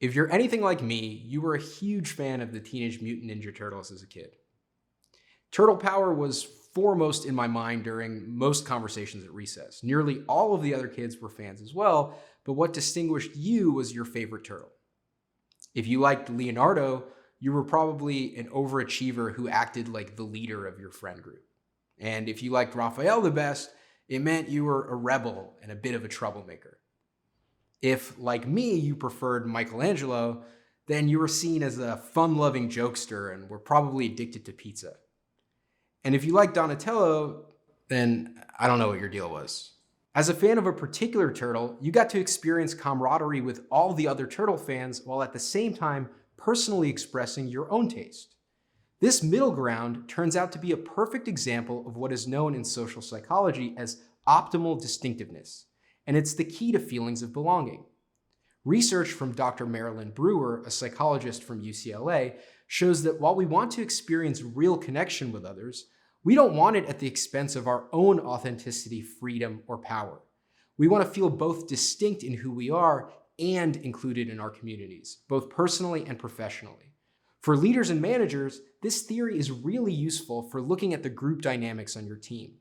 If you're anything like me, you were a huge fan of the Teenage Mutant Ninja Turtles as a kid. Turtle power was foremost in my mind during most conversations at recess. Nearly all of the other kids were fans as well, but what distinguished you was your favorite turtle. If you liked Leonardo, you were probably an overachiever who acted like the leader of your friend group. And if you liked Raphael the best, it meant you were a rebel and a bit of a troublemaker. If, like me, you preferred Michelangelo, then you were seen as a fun-loving jokester and were probably addicted to pizza. And if you liked Donatello, then I don't know what your deal was. As a fan of a particular turtle, you got to experience camaraderie with all the other turtle fans while at the same time personally expressing your own taste. This middle ground turns out to be a perfect example of what is known in social psychology as optimal distinctiveness, and it's the key to feelings of belonging. Research from Dr. Marilyn Brewer, a psychologist from UCLA, shows that while we want to experience real connection with others, we don't want it at the expense of our own authenticity, freedom, or power. We want to feel both distinct in who we are and included in our communities, both personally and professionally. For leaders and managers, this theory is really useful for looking at the group dynamics on your team.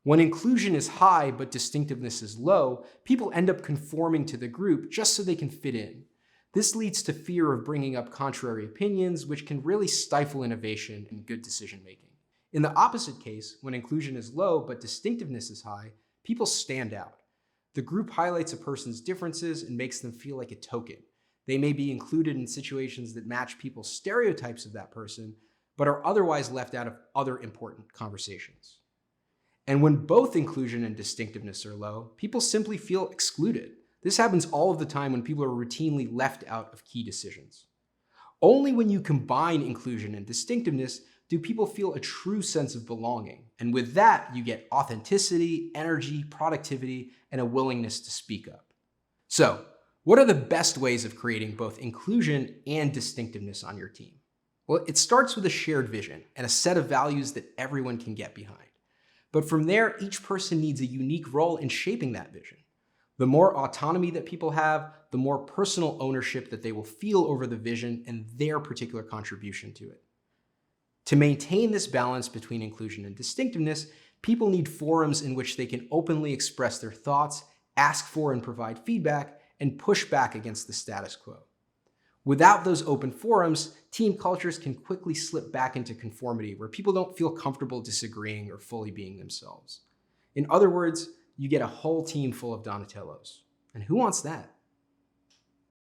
When inclusion is high but distinctiveness is low, people end up conforming to the group just so they can fit in. This leads to fear of bringing up contrary opinions, which can really stifle innovation and good decision-making. In the opposite case, when inclusion is low but distinctiveness is high, people stand out. The group highlights a person's differences and makes them feel like a token. They may be included in situations that match people's stereotypes of that person, but are otherwise left out of other important conversations. And when both inclusion and distinctiveness are low, people simply feel excluded. This happens all of the time when people are routinely left out of key decisions. Only when you combine inclusion and distinctiveness do people feel a true sense of belonging. And with that, you get authenticity, energy, productivity, and a willingness to speak up. So, what are the best ways of creating both inclusion and distinctiveness on your team? Well, it starts with a shared vision and a set of values that everyone can get behind. But from there, each person needs a unique role in shaping that vision. The more autonomy that people have, the more personal ownership that they will feel over the vision and their particular contribution to it. To maintain this balance between inclusion and distinctiveness, people need forums in which they can openly express their thoughts, ask for and provide feedback, and push back against the status quo. Without those open forums, team cultures can quickly slip back into conformity where people don't feel comfortable disagreeing or fully being themselves. In other words, you get a whole team full of Donatellos. And who wants that?